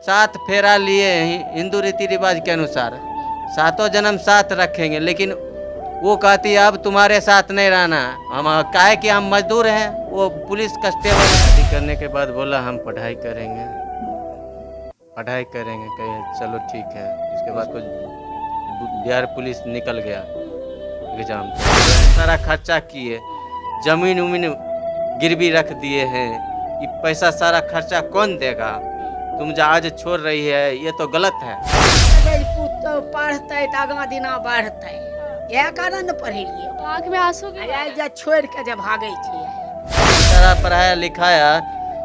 सात फेरा लिए हिंदू रीति रिवाज के अनुसार, सातों जन्म साथ रखेंगे, लेकिन वो कहती है अब तुम्हारे साथ नहीं रहना। हम काहे कि हम मजदूर हैं, वो पुलिस कांस्टेबल। शादी करने के बाद बोला हम पढ़ाई करेंगे, पढ़ाई करेंगे। कहे चलो ठीक है। इसके बाद कुछ बिहार पुलिस निकल गया एग्जाम, सारा खर्चा किए, जमीन उमीन गिरवी रख दिए हैं। ये पैसा सारा खर्चा कौन देगा? तुम जो आज छोड़ रही है ये तो गलत है। पुत पढ़ते आगा दिना बढ़ते, यह कारण पढ़ेलिए। आँख में आंसू जब छोड़ के जब भागे थी, सारा पढ़ाया लिखाया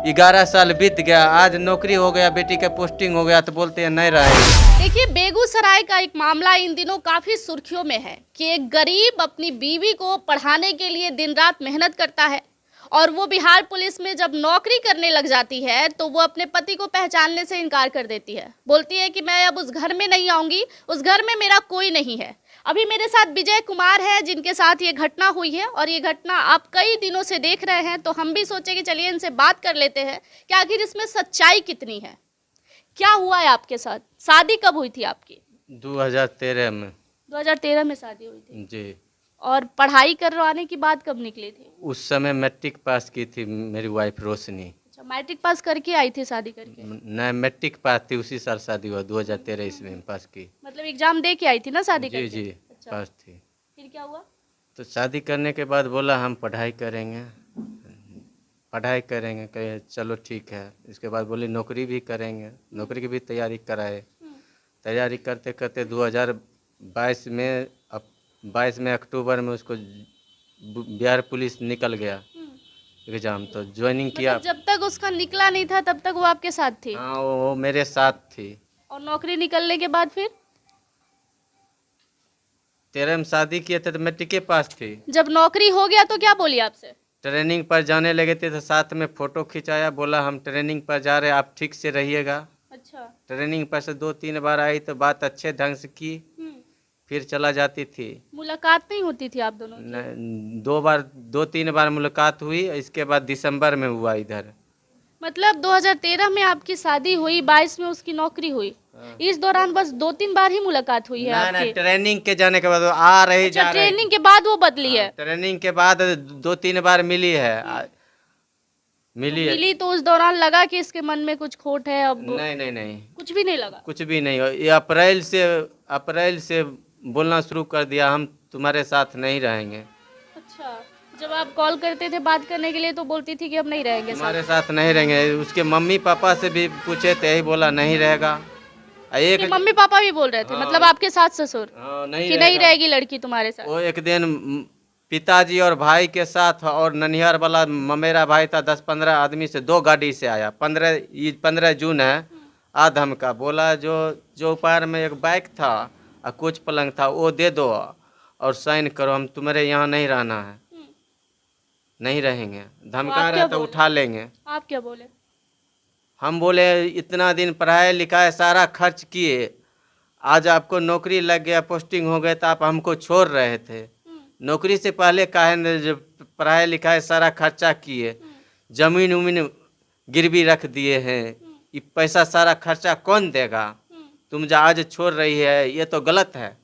11 साल बीत गया, आज नौकरी हो गया, बेटी का पोस्टिंग हो गया तो बोलते हैं नहीं रहे। देखिए, बेगूसराय का एक मामला इन दिनों काफी सुर्खियों में है कि एक गरीब अपनी बीवी को पढ़ाने के लिए दिन रात मेहनत करता है और वो बिहार पुलिस में जब नौकरी करने लग जाती है तो वो अपने पति को पहचानने से इनकार कर देती है। बोलती है कि मैं अब उस घर में नहीं आऊंगी, उस घर में मेरा कोई नहीं है। अभी मेरे साथ विजय कुमार है जिनके साथ ये घटना हुई है और ये घटना आप कई दिनों से देख रहे हैं, तो हम भी सोचे कि चलिए इनसे बात कर लेते हैं कि आखिर इसमें सच्चाई कितनी है, क्या हुआ है आपके साथ। शादी कब हुई थी आपकी? 2013 में। 2013 में शादी हुई थी जी। और पढ़ाई करवाने की बात कब निकली थी? उस समय मैट्रिक पास की थी मेरी वाइफ रोशनी। अच्छा, मैट्रिक पास करके आई थी शादी करके? नहीं, मैट्रिक पास थी, उसी साल शादी हुआ, 2013 ईस्वी में पास की। मतलब एग्जाम दे के आई थी ना शादी जी करके? जी। अच्छा, पास थी। फिर क्या हुआ? तो शादी करने के बाद बोला हम पढ़ाई करेंगे, पढ़ाई करेंगे। कहे चलो ठीक है। इसके बाद बोली नौकरी भी करेंगे, नौकरी की भी तैयारी कराए। तैयारी करते करते 2022 में 22 में अक्टूबर में उसको बिहार पुलिस निकल गया एग्जाम, तो ज्वाइनिंग किया। मतलब जब तक उसका निकला नहीं था तब तक वो आपके साथ थी? हाँ, वो मेरे साथ थी। और नौकरी निकलने के बाद फिर 13 में शादी किए थे तो मैट्रिक के पास थी। जब नौकरी हो गया तो क्या बोली आपसे? ट्रेनिंग पर जाने लगे थे तो साथ में फोटो खिंचाया, बोला हम ट्रेनिंग पर जा रहे हैं, आप ठीक से रहिएगा। अच्छा। ट्रेनिंग पर से 2-3 बार आई तो बात अच्छे ढंग से की, फिर चला जाती थी। मुलाकात नहीं होती थी आप दोनों की? 2-3 बार मुलाकात हुई। इसके बाद दिसंबर में हुआ इधर। मतलब 2013 में आपकी शादी हुई, 22 में उसकी नौकरी हुई। इस दौरान बस 2-3 बार ही मुलाकात हुई है नहीं, आपकी? ट्रेनिंग के जाने के बाद वो आ रही अच्छा, जा रही। ट्रेनिंग के बाद वो बदली है? ट्रेनिंग के बाद 2-3 बार मिली है। मिली है। मिली तो उस दौरान लगा कि इसके मन में कुछ खोट है? अब नहीं नहीं नहीं, कुछ भी नहीं लगा? कुछ भी नहीं। ये अप्रैल से बोलना शुरू कर दिया हम तुम्हारे साथ नहीं रहेंगे। अच्छा, जब आप कॉल करते थे बात करने के लिए तो बोलती थी कि अब नहीं रहेंगे तुम्हारे साथ नहीं रहेंगे। उसके मम्मी पापा से भी पूछे थे, यही बोला नहीं रहेगा। एक मम्मी पापा भी बोल रहे थे? मतलब आपके सास ससुर कि नहीं रहेगी लड़की तुम्हारे साथ? वो एक दिन पिताजी और भाई के साथ और ननिहार वाला मेरा भाई था 10-15 आदमी से 2 गाड़ी से आया। 15 जून है आधम का। बोला जो उपहार में एक बाइक था और कुछ पलंग था वो दे दो और साइन करो, हम तुम्हारे यहाँ नहीं रहना है, नहीं रहेंगे। धमका रहे तो उठा लेंगे। आप क्या बोले? हम बोले इतना दिन पढ़ाई लिखाई सारा खर्च किए, आज आपको नौकरी लग गया, पोस्टिंग हो गया तो आप हमको छोड़ रहे थे। नौकरी से पहले काहे न जो पढ़ाई लिखाई सारा खर्चा किए, जमीन उमीन गिरवी रख दिए हैं। ये पैसा सारा खर्चा कौन देगा? तुम जो आज छोड़ रही है ये तो गलत है।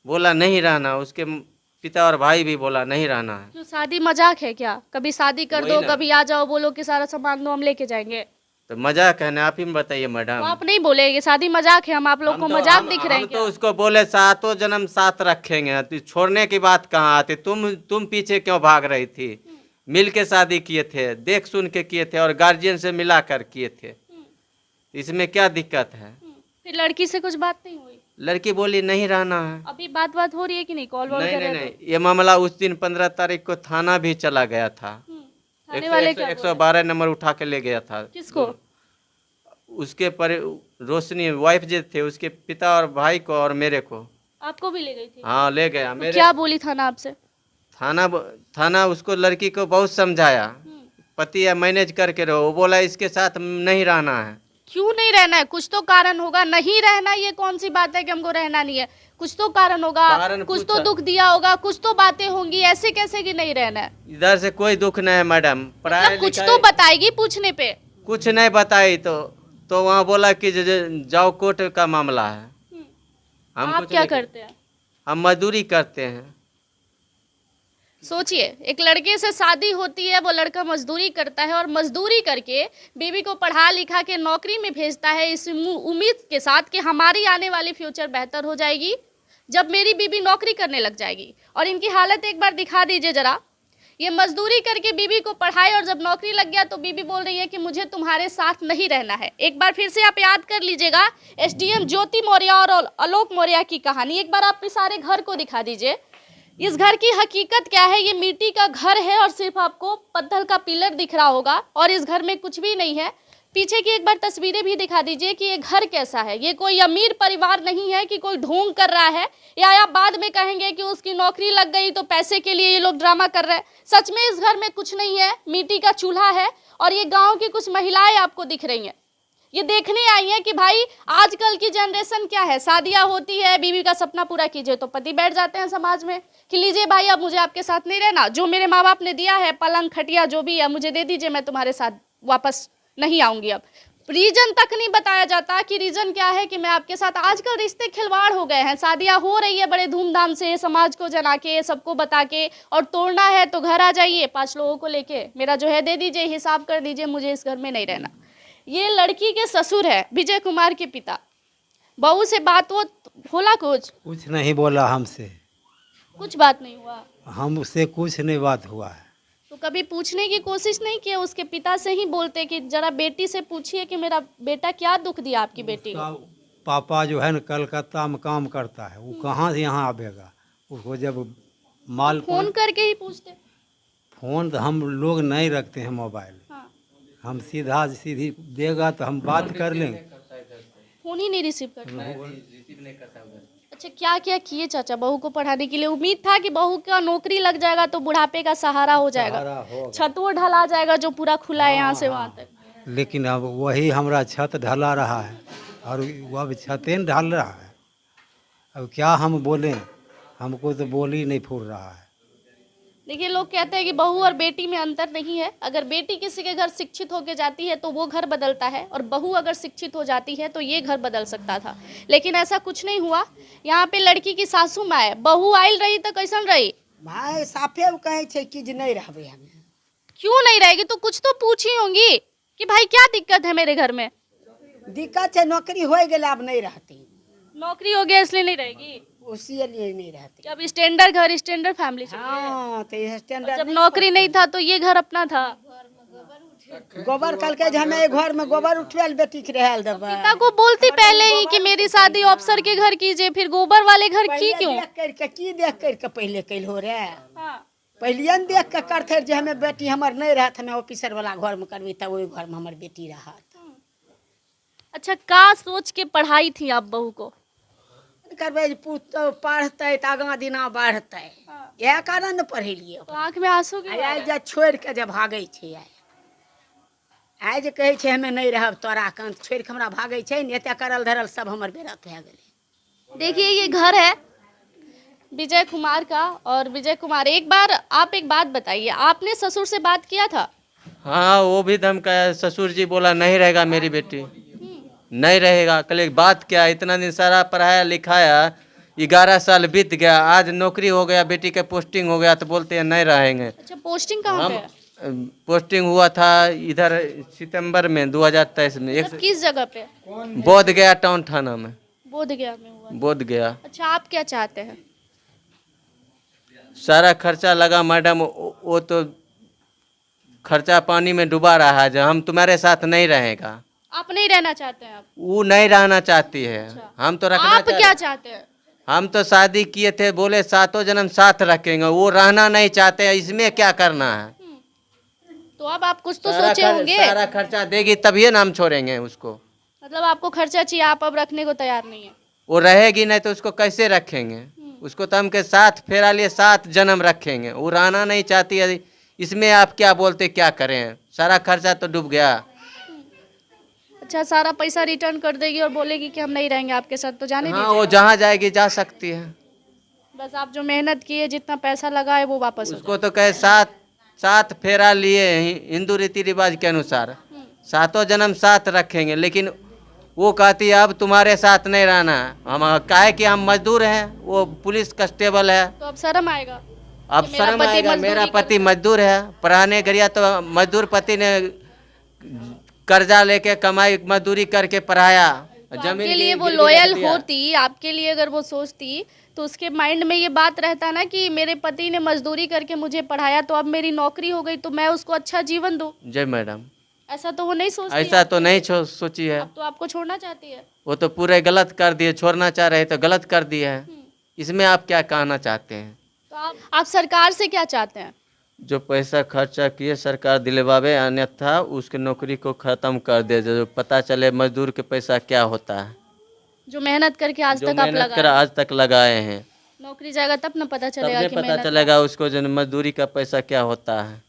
बोला नहीं रहना। उसके पिता और भाई भी बोला नहीं रहना है। जो शादी मजाक है क्या? कभी शादी कर दो, कभी आ जाओ, बोलो कि सारा सामान दो हम लेके जाएंगे। तो मजाक है ना? आप ही बताइए मैडम। तो आप नहीं बोले ये शादी मजाक है? हम आप लोग को मजाक दिख रहे हैं तो उसको बोले सातों जन्म साथ रखेंगे। तो छोड़ने की बात कहाँ आती? तुम पीछे क्यों भाग रही थी? मिल के शादी किए थे, देख सुन के किए थे और गार्जियन से मिला कर किए थे। इसमें क्या दिक्कत है? फिर लड़की से कुछ बात नहीं हुई? लड़की बोली नहीं रहना है। अभी बात हो रही है कि नहीं? कॉल वॉल कर रहे नहीं, ये मामला उस दिन 15 तारीख को थाना भी चला गया था। थाने वाले क्या 112 नंबर उठा के ले गया था। किसको? उसके पर रोशनी वाइफ जो थे, उसके पिता और भाई को और मेरे को। आपको भी ले गई थी? हाँ, ले गया। तो क्या बोली थाना आपसे? थाना उसको लड़की को बहुत समझाया, पति है मैनेज करके रहो। वो बोला इसके साथ नहीं रहना है। क्यों नहीं रहना है? कुछ तो कारण होगा। नहीं रहना ये कौन सी बात है कि हमको रहना नहीं है? कुछ तो कारण होगा, कुछ तो दुख दिया होगा, कुछ तो बातें होंगी। ऐसे कैसे कि नहीं रहना है? इधर से कोई दुख नहीं है मैडम। मतलब कुछ तो बताएगी पूछने पे? कुछ नहीं बताई तो तो वहाँ बोला कि जाओ कोर्ट का मामला है। हम आप कुछ क्या नहीं करते हैं? हम मजदूरी करते हैं। सोचिए, एक लड़के से शादी होती है, वो लड़का मजदूरी करता है और मजदूरी करके बीवी को पढ़ा लिखा के नौकरी में भेजता है इस उम्मीद के साथ कि हमारी आने वाली फ्यूचर बेहतर हो जाएगी जब मेरी बीवी नौकरी करने लग जाएगी। और इनकी हालत एक बार दिखा दीजिए जरा। ये मजदूरी करके बीवी को पढ़ाए और जब नौकरी लग गया तो बीवी बोल रही है कि मुझे तुम्हारे साथ नहीं रहना है। एक बार फिर से आप याद कर लीजिएगा एसडीएम ज्योति मौर्य और आलोक मौर्य की कहानी। एक बार आप इस सारे घर को दिखा दीजिए। इस घर की हकीकत क्या है? ये मिट्टी का घर है और सिर्फ आपको पत्थर का पिलर दिख रहा होगा और इस घर में कुछ भी नहीं है। पीछे की एक बार तस्वीरें भी दिखा दीजिए कि ये घर कैसा है। ये कोई अमीर परिवार नहीं है कि कोई ढोंग कर रहा है या आप बाद में कहेंगे कि उसकी नौकरी लग गई तो पैसे के लिए ये लोग ड्रामा कर रहे हैं। सच में इस घर में कुछ नहीं है, मिट्टी का चूल्हा है और ये गाँव की कुछ महिलाएं आपको दिख रही हैं। ये देखने आई है कि भाई आजकल की जनरेशन क्या है, शादियां होती है, बीवी का सपना पूरा कीजिए तो पति बैठ जाते हैं समाज में कि लीजिए भाई अब मुझे आपके साथ नहीं रहना, जो मेरे माँ बाप ने दिया है पलंग खटिया जो भी है मुझे दे दीजिए, मैं तुम्हारे साथ वापस नहीं आऊंगी। अब रीजन तक नहीं बताया जाता कि रीजन क्या है कि मैं आपके साथ। आजकल रिश्ते खिलवाड़ हो गए हैं, शादियां हो रही है बड़े धूमधाम से, समाज को जना के सबको बता के, और तोड़ना है तो घर आ जाइए 5 लोगों को लेके, मेरा जो है दे दीजिए, हिसाब कर दीजिए, मुझे इस घर में नहीं रहना। ये लड़की के ससुर है विजय कुमार के पिता। बहू से बात वो बोला? कुछ नहीं बोला हमसे, कुछ बात नहीं हुआ। हमसे कुछ नहीं बात हुआ है। तो कभी पूछने की कोशिश नहीं किया? उसके पिता से ही बोलते कि जरा बेटी से पूछिए कि मेरा बेटा क्या दुख दिया आपकी बेटी को। पापा जो है ना कलकत्ता में काम करता है, वो कहाँ से यहाँ आवेगा? उसको जब माल फोन करके ही पूछते। फोन तो हम लोग नहीं रखते हैं मोबाइल। हाँ। हम सीधी देगा तो हम बात कर लेंगे। फोन ही नहीं रिसीव करता। अच्छा, क्या क्या किए चाचा बहू को पढ़ाने के लिए? उम्मीद था कि बहू का नौकरी लग जाएगा तो बुढ़ापे का सहारा हो जाएगा, छत वो ढला जाएगा जो पूरा खुला है यहाँ से वहाँ तक। लेकिन अब वही हमारा छत ढला रहा है और वो अब छतें ढल रहा है। अब क्या हम बोलें, हमको तो बोल ही नहीं फूल रहा है। देखिए, लोग कहते हैं कि बहू और बेटी में अंतर नहीं है। अगर बेटी किसी के घर शिक्षित होकर जाती है तो वो घर बदलता है, और बहू अगर शिक्षित हो जाती है तो ये घर बदल सकता था, लेकिन ऐसा कुछ नहीं हुआ। यहाँ पे लड़की की सासू माँ है, बहू आयल रही तो कैसन रही? भाई साफे कहे छे कि जे नहीं रहबे हमें। क्यों नहीं रहेगी? तो कुछ तो पूछी होंगी कि भाई क्या दिक्कत है मेरे घर में। दिक्कत है, नौकरी हो गई अब नहीं रहती। नौकरी हो गया इसलिए नहीं रहेगी? उसी लिए नहीं रहती। जब स्टैंडर्ड घर, स्टैंडर्ड फैमिली से, हाँ तो ये स्टैंडर्ड। जब नौकरी नहीं था तो ये घर अपना था। गोबर कल के हमें घर में गोबर उठवेल बेटी के रहल देबे। पिता को बोलती पहले ही कि मेरी शादी ऑफिसर के घर कीजिए, फिर गोबर वाले घर की क्यों? देख करके की देख करके पहले कैल हो रे। हाँ। पहले न देख के करते जे हमें बेटी हमर नहीं रहत, हमें ऑफिसर वाला घर में करबी तब वही घर में हमर बेटी रहत। अच्छा, का सोच के पढ़ाई थी आप बहू को? करबे पुत पढ़ते तो आगा दिना बढ़ते, यह कारण न पढ़ेलिए। तो आँख में आंसू क्यों? आइ जा छोड़ के जब भागे छे, आइ जे कहे छे हमें नहीं रहब तोरा कान छोड़ के हमरा भागे छे, नेता करल धरल सब हमर बेरत भए गेले। देखिए, ये घर है विजय कुमार का। और विजय कुमार, एक बार आप एक बात बताइए, आपने ससुर से बात किया था? हाँ, वो भी धमकाया। ससुर जी बोला नहीं रहेगा मेरी बेटी, नहीं रहेगा। कल बात क्या, इतना दिन सारा पढ़ाया लिखाया, 11 साल बीत गया, आज नौकरी हो गया, बेटी के पोस्टिंग हो गया तो बोलते हैं नहीं रहेंगे। अच्छा, पोस्टिंग कहाँ पे है? पोस्टिंग हुआ था इधर सितंबर में 2023 में। मतलब किस जगह पे? बोध गया टाउन थाना में। बोध गया में हुआ। बोध गया। अच्छा, आप क्या चाहते हैं? सारा खर्चा लगा मैडम, वो तो खर्चा पानी में डुबा रहा है। हम तुम्हारे साथ नहीं रहेगा। आप नहीं रहना चाहते हैं? आप वो नहीं रहना चाहती है। अच्छा। हम तो रखना आप क्या चाहते हैं? हम तो शादी किए थे, बोले 7 जन्म साथ रखेंगे, वो रहना नहीं चाहते हैं। इसमें क्या करना है? तो अब आप कुछ तो सोचे होंगे। सारा खर्चा देगी तभी ना हम छोड़ेंगे उसको। मतलब आपको खर्चा चाहिए, आप अब रखने को तैयार नहीं है? वो रहेगी नहीं तो उसको कैसे रखेंगे? उसको तो हम के साथ फेरा लिए 7 जन्म रखेंगे, वो रहना नहीं चाहती है। इसमें आप क्या बोलते, क्या करें? सारा खर्चा तो डूब गया। अच्छा, सारा पैसा रिटर्न कर देगी और बोलेगी कि हम नहीं रहेंगे आपके साथ, तो जाने हाँ, दीजिए। वो जहाँ जाएगी जा सकती है। बस आप जो मेहनत किए, जितना पैसा लगाए वो वापस हो उसको तो कहे 7 फेरा लिए हिंदू रीति रिवाज के अनुसार सातों जन्म साथ रखेंगे, लेकिन वो कहती है अब तुम्हारे साथ नहीं रहना। हम काहे कि हम मजदूर हैं, वो पुलिस कांस्टेबल है। तो अब शर्म आएगा अब कि मेरा शर्म पति आएगा, मजदूरी मेरा करता पति मजदूर है, पढ़ाने गया तो मजदूर पति ने कर्जा लेके कमाई मजदूरी करके पढ़ाया। तो आपके लिए वो लॉयल होती, आपके लिए अगर वो सोचती तो उसके माइंड में ये बात रहता ना कि मेरे पति ने मजदूरी करके मुझे पढ़ाया, तो अब मेरी नौकरी हो गई तो मैं उसको अच्छा जीवन दूं। जय मैडम, ऐसा तो वो नहीं सोचती ऐसा तो नहीं सोची है। अब तो आपको छोड़ना चाहती है। वो तो पूरे गलत कर दिए, छोड़ना चाह रहे तो गलत कर दिए है। इसमें आप क्या कहना चाहते हैं? तो आप सरकार से क्या चाहते हैं? जो पैसा खर्चा किए सरकार दिलवावे, अन्यथा उसके नौकरी को खत्म कर दे। जो पता चले मजदूर के पैसा क्या होता है, जो मेहनत करके आज जो तक आप मेहनत कर लगा आज तक लगाए हैं, नौकरी जाएगा तब ना पता चलेगा तब कि पता मेहनत। चलेगा उसको जो मजदूरी का पैसा क्या होता है।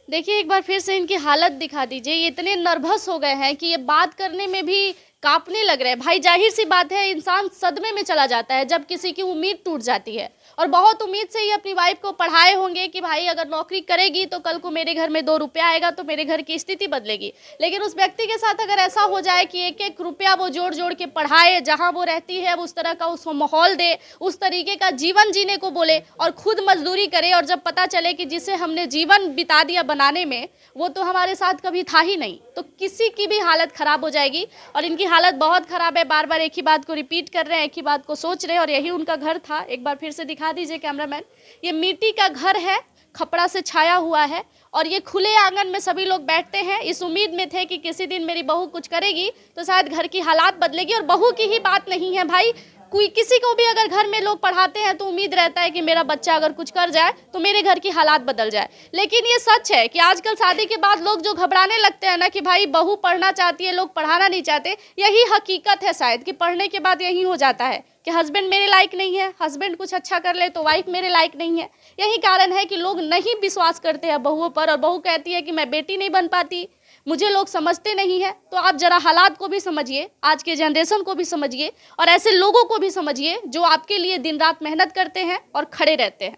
देखिए एक बार फिर से इनकी हालत दिखा दीजिए। ये इतने नर्वस हो गए हैं कि ये बात करने में भी कांपने लग रहे हैं। भाई जाहिर सी बात है, इंसान सदमे में चला जाता है जब किसी की उम्मीद टूट जाती है। और बहुत उम्मीद से ही अपनी वाइफ को पढ़ाए होंगे कि भाई अगर नौकरी करेगी तो कल को मेरे घर में 2 रुपया आएगा तो मेरे घर की स्थिति बदलेगी। लेकिन उस व्यक्ति के साथ अगर ऐसा हो जाए कि एक एक रुपया वो जोड़ जोड़ के पढ़ाए, जहाँ वो रहती है उस तरह का उसको माहौल दे, उस तरीके का जीवन जीने को बोले और खुद मजदूरी करे, और जब पता चले कि जिसे हमने जीवन बिता दिया बनाने में वो तो हमारे साथ कभी था ही नहीं, तो किसी की भी हालत ख़राब हो जाएगी। और इनकी हालत बहुत ख़राब है, बार बार एक ही बात को रिपीट कर रहे हैं, एक ही बात को सोच रहे हैं। और यही उनका घर था। एक बार फिर से दिखा दीजिए कैमरामैन। ये मिट्टी का घर है, खपड़ा से छाया हुआ है, और ये खुले आंगन में सभी लोग बैठते हैं। इस उम्मीद में थे कि किसी दिन मेरी बहू कुछ करेगी तो शायद घर की हालात बदलेगी। और बहू की ही बात नहीं है भाई, कोई किसी को भी अगर घर में लोग पढ़ाते हैं तो उम्मीद रहता है कि मेरा बच्चा अगर कुछ कर जाए तो मेरे घर की हालात बदल जाए। लेकिन ये सच है कि आजकल शादी के बाद लोग जो घबराने लगते हैं ना कि भाई बहू पढ़ना चाहती है, लोग पढ़ाना नहीं चाहते, यही हकीकत है शायद कि पढ़ने के बाद यही हो जाता है कि हस्बैंड मेरे लायक नहीं है, हस्बैंड कुछ अच्छा कर ले तो वाइफ मेरे लायक नहीं है। यही कारण है कि लोग नहीं विश्वास करते हैं बहुओं पर, और बहू कहती है कि मैं बेटी नहीं बन पाती, मुझे लोग समझते नहीं है। तो आप जरा हालात को भी समझिए, आज के जनरेशन को भी समझिए, और ऐसे लोगों को भी समझिए जो आपके लिए दिन रात मेहनत करते हैं और खड़े रहते हैं।